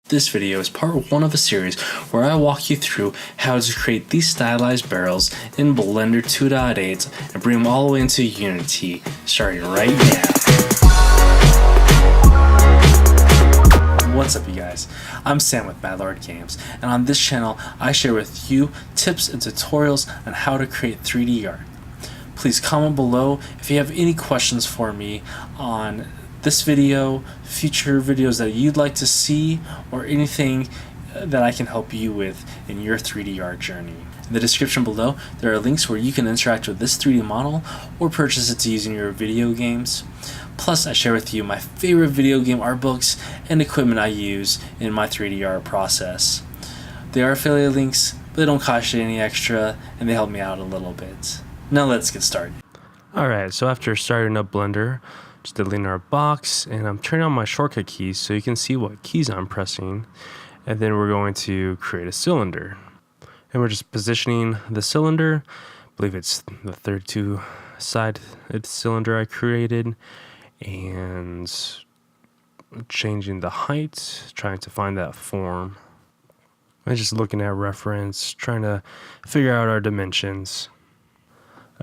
This video is part 1 of a series where I walk you through how to create these stylized barrels in Blender 2.8 and bring them all the way into Unity, starting right now. What's up, you guys? I'm Sam with Madlore Games, and on this channel I share with you tips and tutorials on how to create 3D art. Please comment below if you have any questions for me on this video, future videos that you'd like to see, or anything that I can help you with in your 3D art journey. In the description below, there are links where you can interact with this 3D model or purchase it to use in your video games. Plus, I share with you my favorite video game art books and equipment I use in my 3D art process. They are affiliate links, but they don't cost you any extra, and they help me out a little bit. Now let's get started. Alright, so after starting up Blender, just deleting our box, and I'm turning on my shortcut keys so you can see what keys I'm pressing, and then we're going to create a cylinder. And we're just positioning the cylinder. I believe it's the 32-sided cylinder I created, and changing the height, trying to find that form. I'm just looking at reference, trying to figure out our dimensions.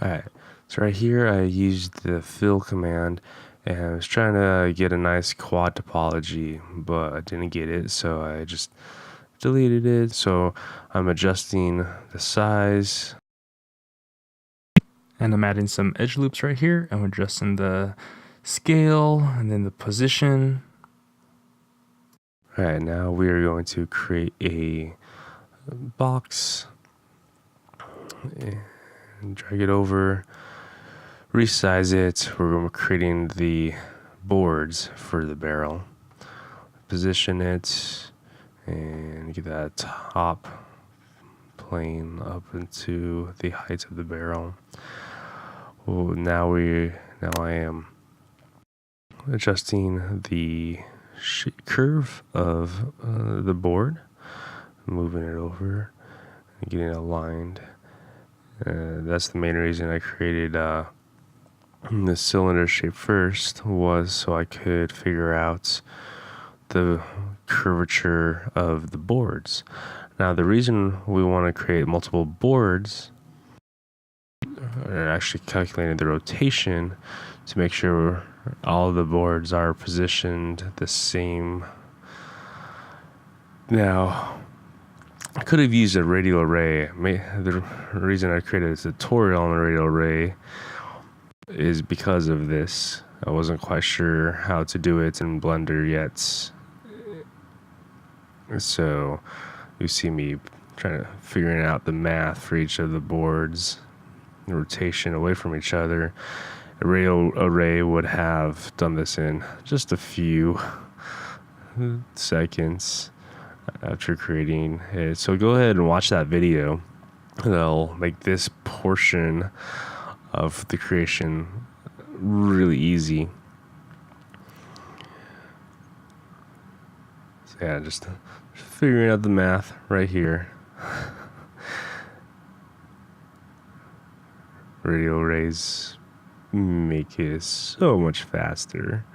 Alright, so right here I used the fill command, and I was trying to get a nice quad topology, but I didn't get it, so I just deleted it. So I'm adjusting the size, and I'm adding some edge loops right here. I'm adjusting the scale and then the position. Alright, now we are going to create a box and drag it over, resize it. We're creating the boards for the barrel. Position it and get that top plane up into the height of the barrel. Well, now I am adjusting the curve of the board, moving it over and getting it aligned. That's the main reason I created the cylinder shape first, was so I could figure out the curvature of the boards. Now the reason we want to create multiple boards, actually calculating the rotation to make sure all of the boards are positioned the same. Now I could have used a radial array. The reason I created a tutorial on a radial array is because of this. I wasn't quite sure how to do it in Blender yet. So you see me trying to figuring out the math for each of the boards, the rotation away from each other. A radial array would have done this in just a few seconds after creating it. So go ahead and watch that video. That'll make this portion of the creation really easy. So yeah, just figuring out the math right here. Radial arrays make it so much faster.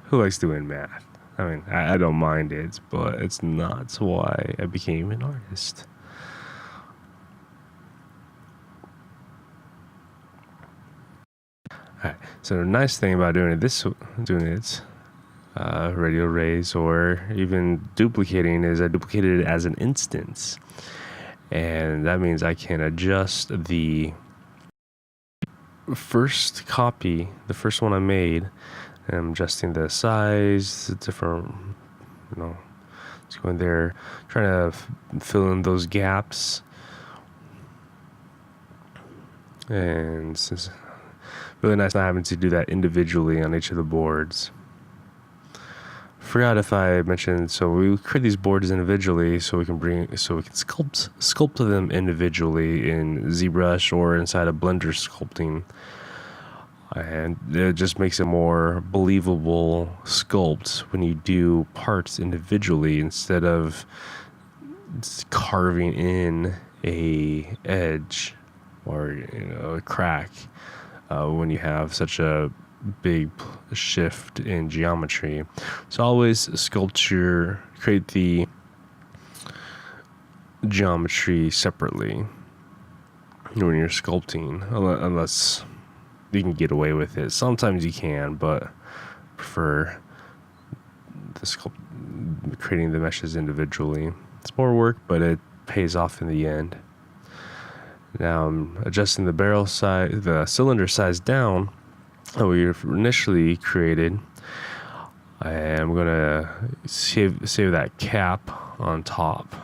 Who likes doing math? I mean, I don't mind it, but it's not why I became an artist. Alright, so the nice thing about doing it, radial arrays, or even duplicating, is I duplicated it as an instance. And that means I can adjust the first copy, the first one I made. And I'm adjusting the size, the different, just going there, trying to fill in those gaps. And it's really nice not having to do that individually on each of the boards. Forgot if I mentioned, so we create these boards individually so we can sculpt them individually in Zbrush or inside of Blender sculpting. And it just makes a more believable sculpt when you do parts individually instead of carving in a edge or a crack when you have such a big shift in geometry. So always create the geometry separately when you're sculpting, unless you can get away with it. Sometimes you can, but I prefer creating the meshes individually. It's more work, but it pays off in the end. Now I'm adjusting the cylinder size down that we initially created. I'm gonna save that cap on top.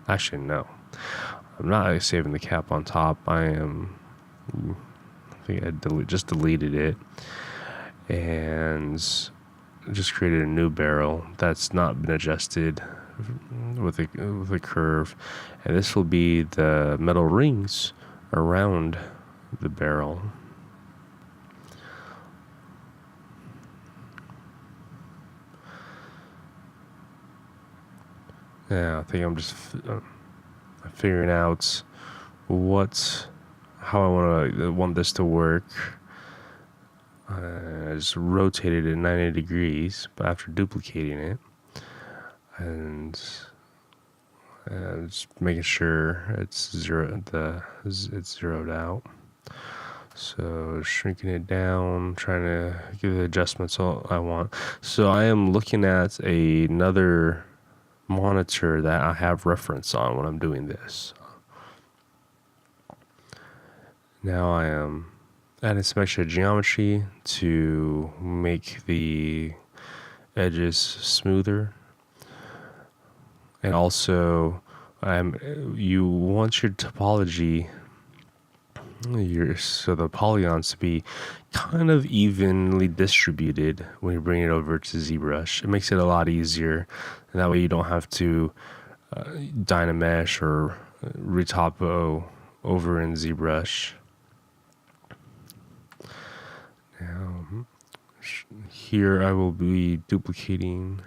Actually, no, I'm not saving the cap on top. I think I just deleted it and just created a new barrel that's not been adjusted with a curve, and this will be the metal rings around the barrel. Yeah, I think I'm just figuring out how I want this to work. I just rotated it 90 degrees, but after duplicating it, and just making sure it's zeroed out. So shrinking it down, trying to give the adjustments I want. So I am looking at another monitor that I have reference on when I'm doing this. Now I am adding some extra geometry to make the edges smoother. And also, you want your topology, so the polygons to be kind of evenly distributed when you bring it over to Zbrush. It makes it a lot easier, and that way you don't have to dynamesh or retopo over in Zbrush. Now, here I will be duplicating.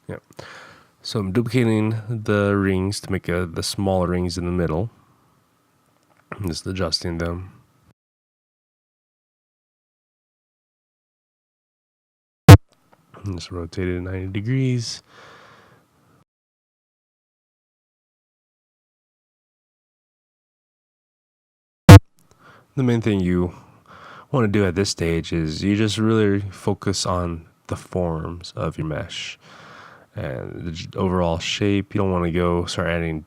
Yep. So I'm duplicating the rings to make the small rings in the middle. I'm just adjusting them. And just rotate it 90 degrees. The main thing you want to do at this stage is you just really focus on the forms of your mesh and the overall shape. You don't want to start adding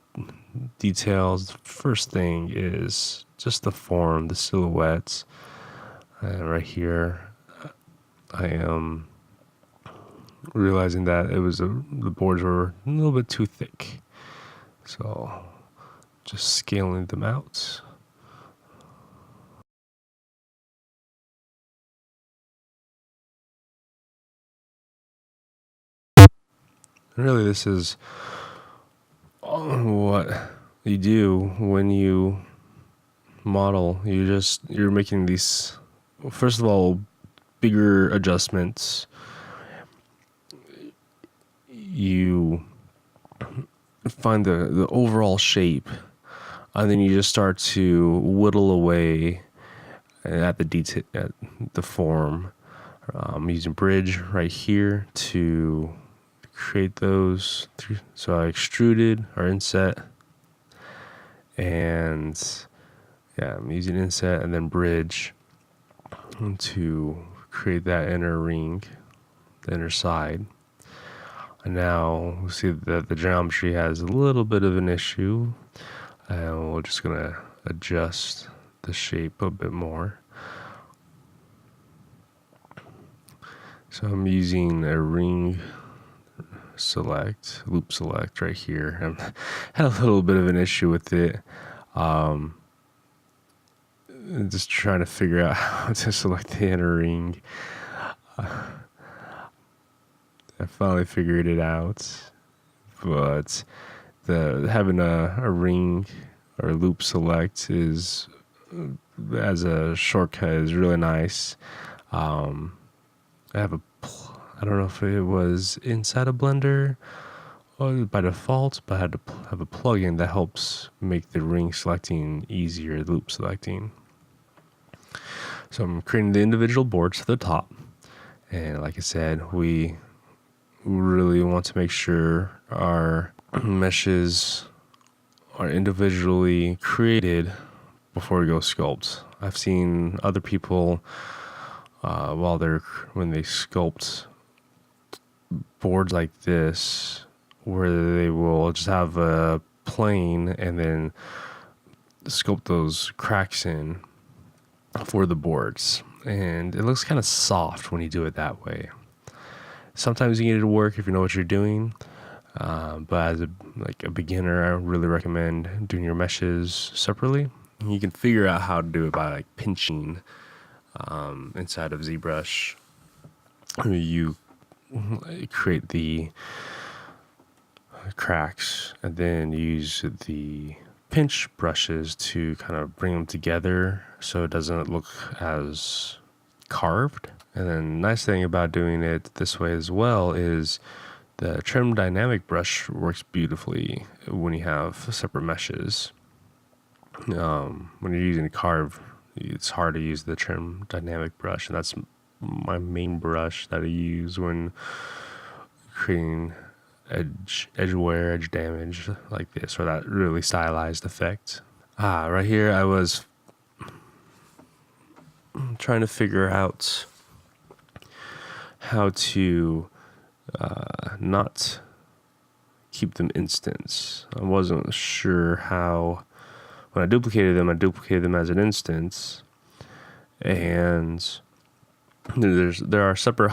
details. The first thing is just the form, the silhouettes. And right here, I am realizing that the boards were a little bit too thick. So just scaling them out. Really, this is what you do when you model. You're making these, first of all, bigger adjustments. You find the overall shape, and then you just start to whittle away at the detail, at the form. I'm using bridge right here to create those. So I extruded or inset, and I'm using inset and then bridge to create that inner ring, the inner side. And now we see that the geometry has a little bit of an issue, and we're just gonna adjust the shape a bit more. So I'm using a ring loop select right here. I had a little bit of an issue with it. Just trying to figure out how to select the inner ring. I finally figured it out, but having a ring or loop select as a shortcut is really nice. I don't know if it was inside a Blender by default, but I had to have a plugin that helps make the ring selecting easier, loop selecting. So I'm creating the individual boards to the top. And like I said, we really want to make sure our meshes are individually created before we go sculpt. I've seen other people when they sculpt boards like this, where they will just have a plane and then sculpt those cracks in for the boards, and it looks kind of soft when you do it that way. Sometimes you need it to work if you know what you're doing, but as a beginner, I really recommend doing your meshes separately. You can figure out how to do it by pinching inside of Zbrush. You create the cracks and then use the pinch brushes to kind of bring them together so it doesn't look as carved. And then nice thing about doing it this way as well is the trim dynamic brush works beautifully when you have separate meshes. When you're using carve, it's hard to use the trim dynamic brush, and that's my main brush that I use when creating edge wear, edge damage like this, or that really stylized effect. Right here I was trying to figure out how to not keep them instants. I wasn't sure how. When I duplicated them as an instance, and there are separate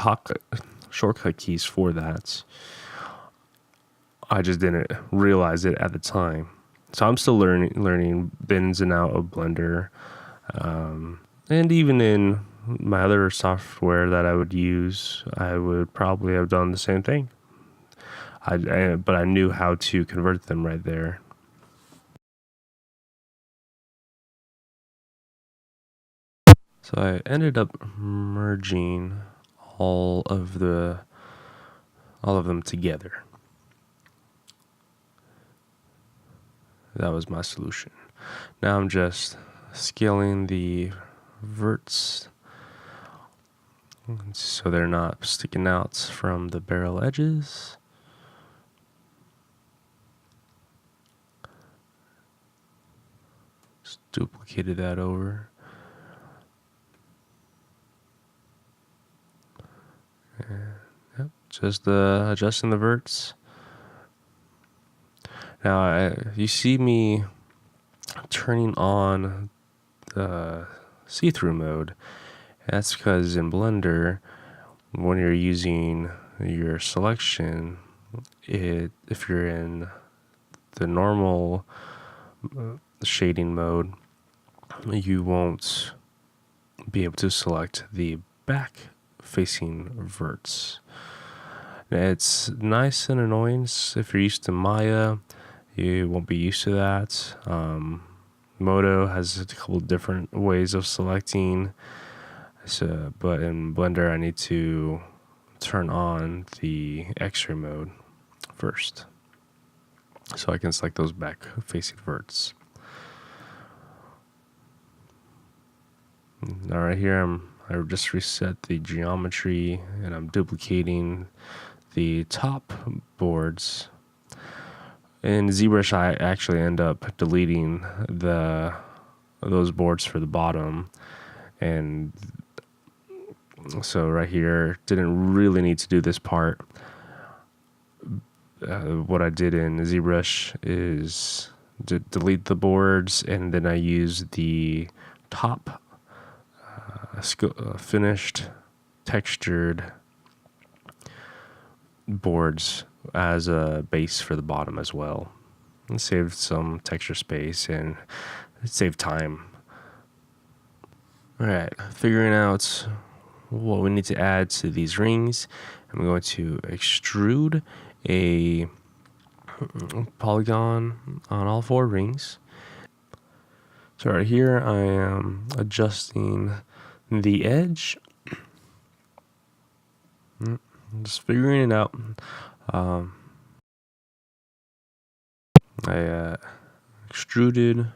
shortcut keys for that. I just didn't realize it at the time. So I'm still learning the ins and out of Blender. And even in my other software that I would use, I would probably have done the same thing. But I knew how to convert them right there. So I ended up merging all of them together. That was my solution. Now I'm just scaling the verts so they're not sticking out from the barrel edges. Just duplicated that over. And, just adjusting the verts. Now you see me turning on the see-through mode. That's because in Blender, when you're using your selection, if you're in the normal shading mode, you won't be able to select the back facing verts. It's nice and annoying if you're used to Maya. You won't be used to that. Modo has a couple different ways of selecting. But in Blender, I need to turn on the X-ray mode first, so I can select those back-facing verts. Now right here, I just reset the geometry, and I'm duplicating the top boards. In Zbrush, I actually end up deleting those boards for the bottom, and so right here, didn't really need to do this part. What I did in Zbrush is delete the boards, and then I use the top finished textured boards as a base for the bottom as well. And saved some texture space and saved time. Alright, figuring out what we need to add to these rings. I'm going to extrude a polygon on all 4 rings. So right here I am adjusting the edge. Just figuring it out. I extruded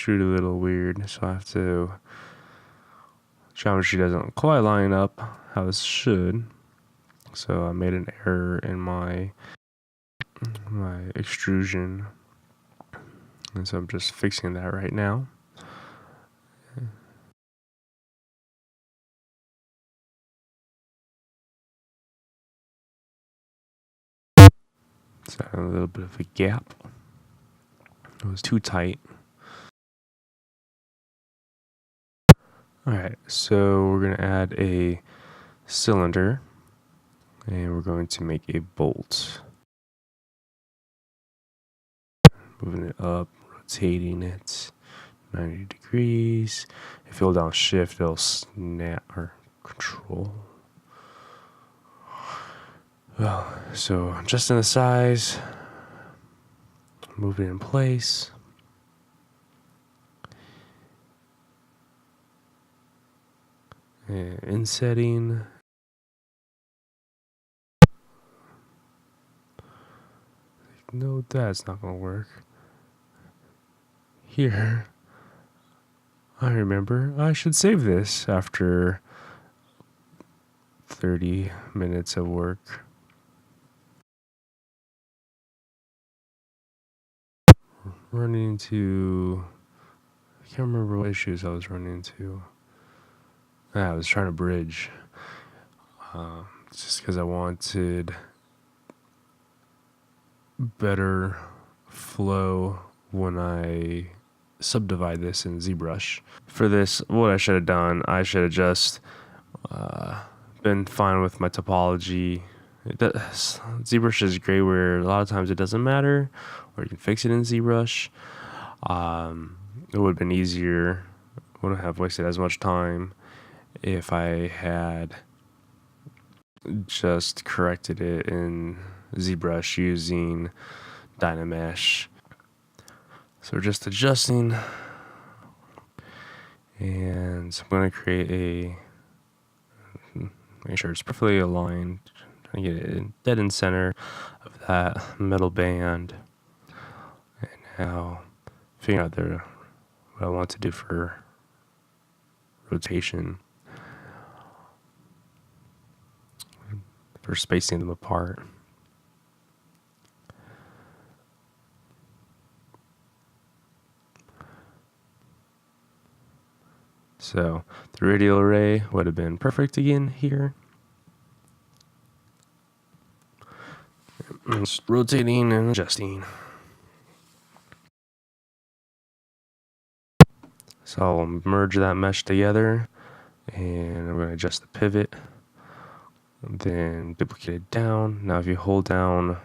a little weird, so I have to, geometry doesn't quite line up how this should, so I made an error in my extrusion, and so I'm just fixing that right now. So a little bit of a gap. It was too tight. Alright, so we're going to add a cylinder, and we're going to make a bolt. Moving it up, rotating it 90 degrees. If you hold down shift, it'll snap, or control. Well, so adjusting the size, move it in place. And insetting. No, that's not gonna work. Here, I remember I should save this after 30 minutes of work. Running into, I can't remember what issues I was running into. I was trying to bridge, just because I wanted better flow when I subdivide this in Zbrush. For this, what I should have done, I should have just been fine with my topology. Zbrush is great where a lot of times it doesn't matter, or you can fix it in Zbrush. It would have been easier, wouldn't have wasted as much time if I had just corrected it in Zbrush using Dynamesh. So we're just adjusting, and I'm going to create make sure it's perfectly aligned, trying to get it dead in center of that middle band. And now figuring out what I want to do for rotation, for spacing them apart. So the radial array would have been perfect again here. Just rotating and adjusting. So I'll merge that mesh together, and I'm going to adjust the pivot, then duplicate it down. Now if you hold down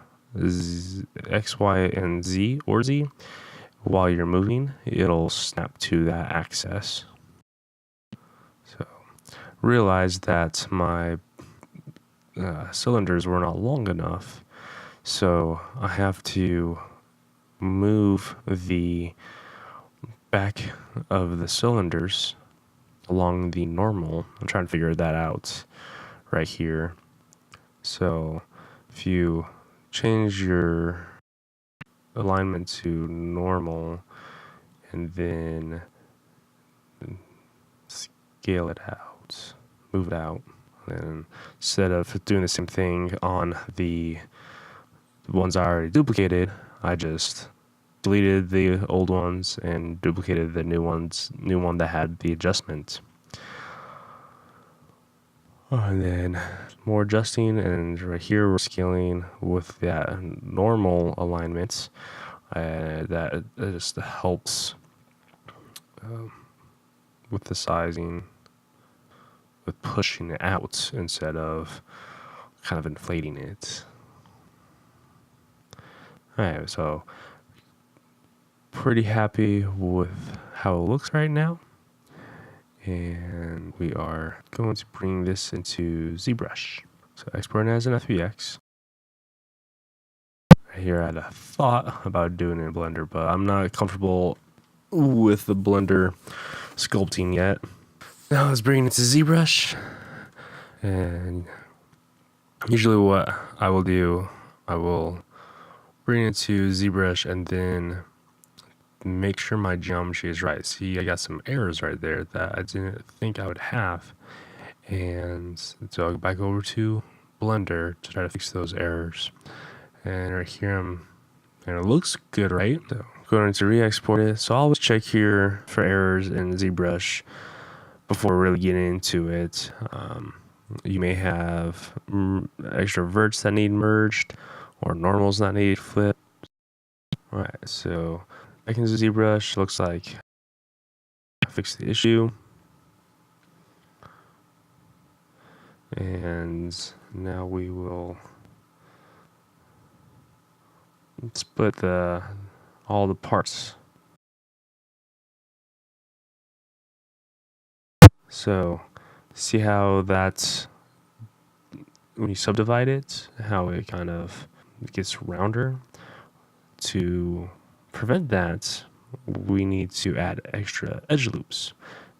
X, Y, and Z, or Z, while you're moving, it'll snap to that axis. So realize that my cylinders were not long enough, so I have to move the back of the cylinders along the normal. I'm trying to figure that out right here. So if you change your alignment to normal and then scale it out, move it out, and instead of doing the same thing on the ones I already duplicated, I just deleted the old ones and duplicated the new one that had the adjustment. And then more adjusting, and right here we're scaling with that normal alignments. That just helps with the sizing, with pushing it out instead of kind of inflating it. Alright, so pretty happy with how it looks right now. And we are going to bring this into Zbrush. So exporting as an FBX. Here I had a thought about doing it in Blender, but I'm not comfortable with the Blender sculpting yet. Now let's bring it to Zbrush. And usually what I will do, I will bring it to Zbrush and then make sure my geometry is right. See, I got some errors right there that I didn't think I would have. And so I'll go back over to Blender to try to fix those errors. And right here, and it looks good, right? So going to re-export it. So I'll always check here for errors in Zbrush before really getting into it. You may have extra verts that need merged or normals that need flipped. All right, so back into Zbrush, looks like I fixed the issue. And now we will split all the parts. So see how that's, when you subdivide it, how it kind of gets rounder. To prevent that, we need to add extra edge loops.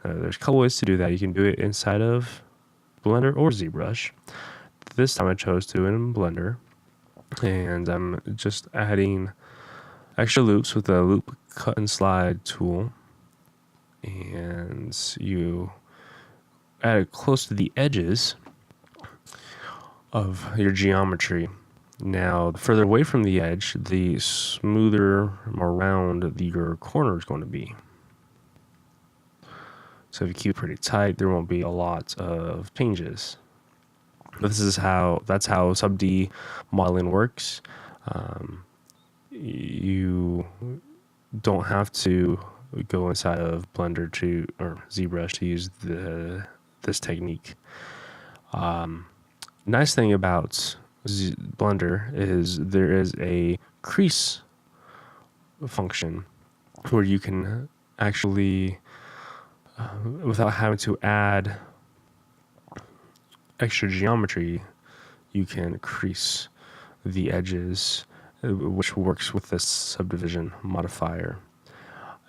There's a couple ways to do that. You can do it inside of Blender or Zbrush. This time I chose to in Blender, and I'm just adding extra loops with the loop cut and slide tool, and you add it close to the edges of your geometry. Now, the further away from the edge, the smoother, more round your corner is going to be. So if you keep it pretty tight, there won't be a lot of changes. But that's how sub-D modeling works. You don't have to go inside of Blender or Zbrush to use this technique. Nice thing about Blender is there is a crease function where you can actually, without having to add extra geometry, you can crease the edges, which works with this subdivision modifier.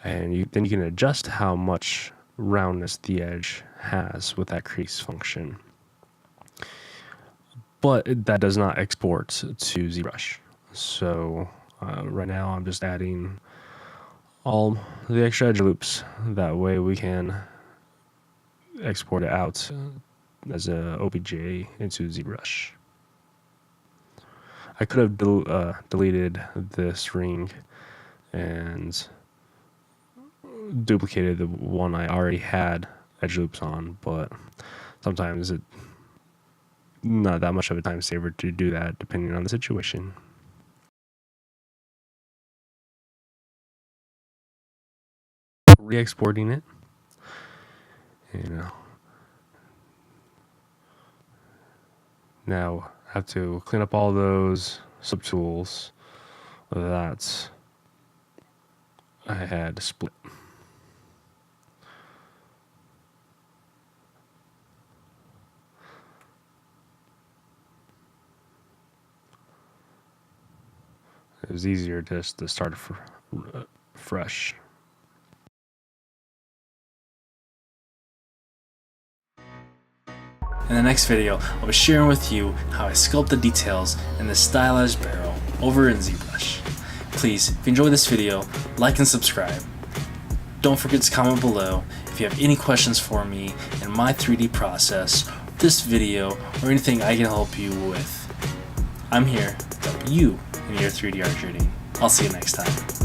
And then you can adjust how much roundness the edge has with that crease function. But that does not export to Zbrush. So right now I'm just adding all the extra edge loops. That way we can export it out as a OBJ into Zbrush. I could have deleted this ring and duplicated the one I already had edge loops on, but sometimes it's not that much of a time saver to do that depending on the situation. Re-exporting it, now I have to clean up all those subtools that I had split. It was easier just to start fresh. In the next video, I'll be sharing with you how I sculpt the details in the Stylized Barrel over in Zbrush. Please, if you enjoyed this video, like and subscribe. Don't forget to comment below if you have any questions for me in my 3D process, this video, or anything I can help you with. I'm here to help you in your 3D art journey. I'll see you next time.